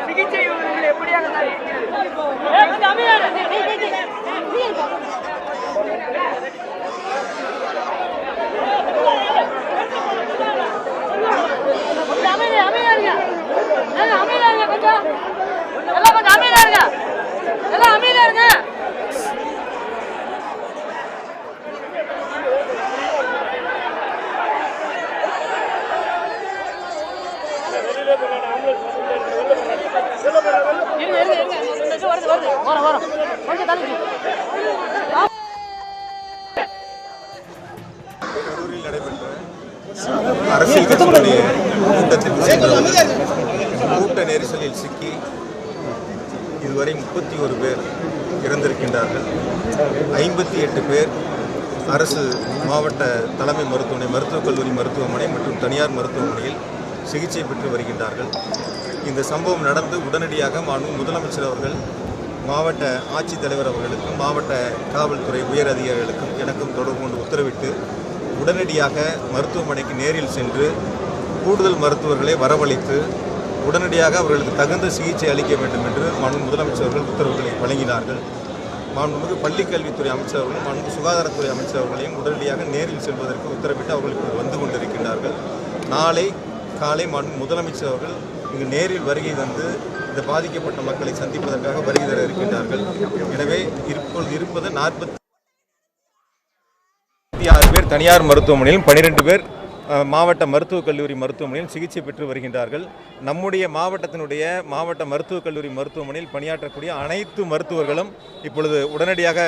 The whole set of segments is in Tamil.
சிகிச்சை எப்படியாக கரூரில் நடைபெற்ற அரசியல் கட்சிகளுடைய கூட்டத்தில் கூட்ட நெரிசலில் சிக்கி இதுவரை 31 பேர் இறந்திருக்கின்றார்கள். 58 பேர் அரசு மாவட்ட தலைமை மருத்துவமனை, மருத்துவக் கல்லூரி மருத்துவமனை மற்றும் தனியார் மருத்துவமனையில் சிகிச்சை பெற்று வருகின்றார்கள். இந்த சம்பவம் நடந்து உடனடியாக முதலமைச்சர் அவர்கள் மாவட்ட ஆட்சித்தலைவர் அவர்களுக்கும் மாவட்ட காவல்துறை உயர் அதிகாரிகளுக்கும் எனக்கும் தொடர்பு கொண்டு உத்தரவிட்டு உடனடியாக மருத்துவமனைக்கு நேரில் சென்று கூடுதல் மருத்துவர்களை வரவழைத்து உடனடியாக அவர்களுக்கு தகுந்த சிகிச்சை அளிக்க வேண்டும் என்று முதலமைச்சர் அவர்கள் உத்தரவுகளை வழங்கினார்கள். மாண்புமிகு பள்ளிக்கல்வித்துறை அமைச்சர் அவர்களும் மாண்புமிகு சுகாதாரத்துறை அமைச்சர் அவர்களையும் உடனடியாக நேரில் செல்வதற்கு உத்தரவிட்டு அவர்கள் வந்து கொண்டிருக்கின்றார்கள். நாளை காலை முதலமைச்சர் அவர்கள் இங்கு நேரில் வருகை தந்து இந்த பாதிக்கப்பட்ட மக்களை சந்திப்பதற்காக வருகை தர இருக்கின்றார்கள். எனவே இப்பொழுது இருப்பது 46 பேர் தனியார் மருத்துவமனையிலும் 12 பேர் மாவட்ட மருத்துவக் கல்லூரி மருத்துவமனையில் சிகிச்சை பெற்று வருகின்றார்கள். நம்முடைய மாவட்டத்தினுடைய மாவட்ட மருத்துவக் கல்லூரி மருத்துவமனையில் பணியாற்றக்கூடிய அனைத்து மருத்துவர்களும் இப்பொழுது உடனடியாக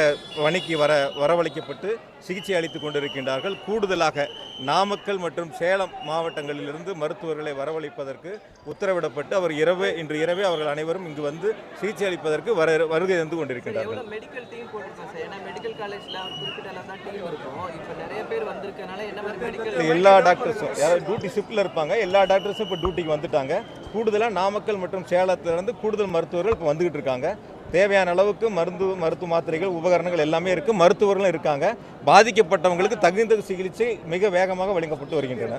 பணிக்கு வரவழைக்கப்பட்டு சிகிச்சை அளித்து கொண்டிருக்கின்றார்கள். கூடுதலாக நாமக்கல் மற்றும் சேலம் மாவட்டங்களிலிருந்து மருத்துவர்களை வரவழைப்பதற்கு உத்தரவிடப்பட்டு இன்று இரவே அவர்கள் அனைவரும் இங்கு வந்து சிகிச்சை அளிப்பதற்கு வருகை தந்து கொண்டிருக்கின்றார்கள். எல்லா டாக்டர்ஸும் டியூட்டி ஷிஃப்ட்டில் இருப்பாங்க. எல்லா டாக்டர்ஸும் இப்போ டியூட்டிக்கு வந்துட்டாங்க. கூடுதலாக நாமக்கல் மற்றும் சேலத்திலிருந்து கூடுதல் மருத்துவர்கள் இப்போ வந்துகிட்டு இருக்காங்க. தேவையான அளவுக்கு மருத்துவ மாத்திரைகள் உபகரணங்கள் எல்லாமே இருக்குது. மருத்துவர்களும் இருக்காங்க. பாதிக்கப்பட்டவங்களுக்கு தகுந்த சிகிச்சை மிக வேகமாக வழங்கப்பட்டு வருகின்றன.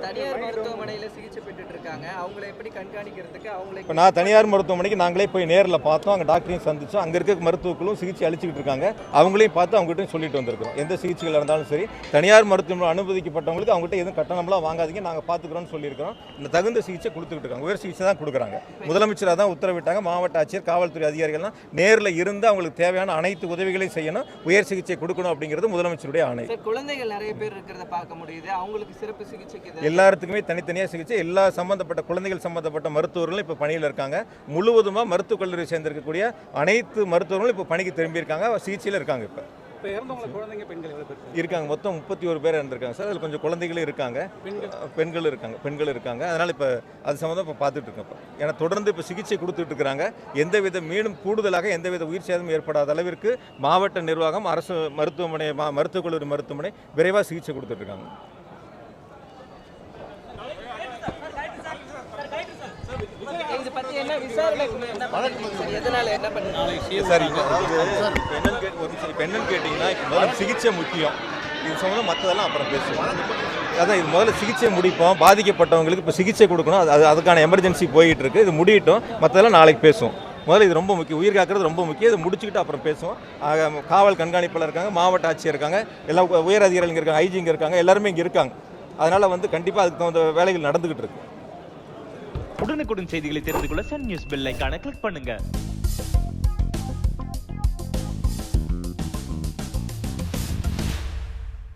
இப்போ நான் தனியார் மருத்துவமனைக்கு நாங்களே போய் நேரில் பார்த்தோம். அங்கே டாக்டரையும் சந்திச்சோம். அங்கே இருக்க மருத்துவர்களும் சிகிச்சை அளிச்சுக்கிட்டு இருக்காங்க. அவங்களையும் பார்த்து அவங்ககிட்ட சொல்லிட்டு வந்திருக்கிறோம். எந்த சிகிச்சைகள் இருந்தாலும் சரி தனியார் மருத்துவமனை அனுமதிக்கப்பட்டவங்களுக்கு அவங்ககிட்ட எதுவும் கட்டணம்லாம் வாங்காதீங்க, நாங்கள் பார்த்துக்கிறோம்னு சொல்லியிருக்கிறோம். இந்த தகுந்த சிகிச்சை கொடுத்துக்கிட்டு இருக்காங்க. உயர் சிகிச்சை தான் கொடுக்குறாங்க. முதலமைச்சராக தான் உத்தரவிட்டாங்க. மாவட்ட ஆட்சியர் காவல்துறை அதிகாரிகள்லாம் நேரில் இருந்து அவங்களுக்கு தேவையான அனைத்து உதவிகளையும் செய்யணும், உயர் சிகிச்சை கொடுக்கணும் அப்படிங்கிறது முதலமைச்சருடைய ஆணை. குழந்தைகள் நிறைய பேர் இருக்கிறத பார்க்க முடியுது. அவங்களுக்கு சிறப்பு சிகிச்சைக்கு எல்லாத்துக்குமே தனித்தனியாக சிகிச்சை, எல்லா சம்பந்தப்பட்ட குழந்தைகள் சம்பந்தப்பட்ட மருத்துவர்களும் இப்போ பணியில் இருக்காங்க. முழுவதுமாக மருத்துவக் கல்லூரி சேர்ந்திருக்கக்கூடிய அனைத்து மருத்துவர்களும் இப்போ பணிக்கு திரும்பியிருக்காங்க, சிகிச்சையில் இருக்காங்க. இப்போ இருக்காங்க. மொத்தம் 31 பேர் இருந்திருக்காங்க சார். அதில் கொஞ்சம் குழந்தைகளும் இருக்காங்க, பெண்கள் இருக்காங்க. அதனால் இப்போ அது சம்மந்தம் இப்போ பார்த்துட்டு இருக்கோம். ஏன்னா தொடர்ந்து இப்போ சிகிச்சை கொடுத்துட்டு இருக்கிறாங்க. எந்தவித மீண்டும் கூடுதலாக எந்தவித உயிர் சேதமும் ஏற்படாத அளவிற்கு மாவட்ட நிர்வாகம், அரசு மருத்துவமனை, மருத்துவக் கல்லூரி மருத்துவமனை விரைவாக சிகிச்சை கொடுத்துட்டு இருக்காங்க. இது பற்றி என்ன விசாரணை என்ன பண்ணுறீங்க சார்? எதனால என்ன பண்ணுறீங்க? சார் இப்போ என்னன்னு கேட்டிங்கன்னா முதல்ல சிகிச்சை முக்கியம். இது சம்மந்தம் மற்றதெல்லாம் அப்புறம் பேசுவோம். அதான் இது முதல்ல சிகிச்சை முடிப்போம். பாதிக்கப்பட்டவங்களுக்கு இப்போ சிகிச்சை கொடுக்கணும். அதுக்கான எமர்ஜென்சி போயிட்டு இருக்கு. இது முடியட்டும், மற்றதெல்லாம் நாளைக்கு பேசுவோம். முதல்ல இது ரொம்ப முக்கியம். உயிர் காக்கிறது ரொம்ப முக்கியம். இதை முடிச்சுக்கிட்டு அப்புறம் பேசுவோம். காவல் கண்காணிப்பில் இருக்காங்க, மாவட்ட ஆட்சியர் இருக்காங்க, எல்லாம் உயர் அதிகாரிகள் இங்கே இருக்காங்க, ஐஜி இங்கே இருக்காங்க, எல்லாருமே இங்கே இருக்காங்க. அதனால் கண்டிப்பாக அதுக்கு தகுந்த வேலைகள் நடந்துகிட்டு இருக்கு. உடனுக்குடன் செய்திகளை தெரிந்து கொள்ள சன் நியூஸ் பெல் ஐகானை கிளிக் பண்ணுங்க.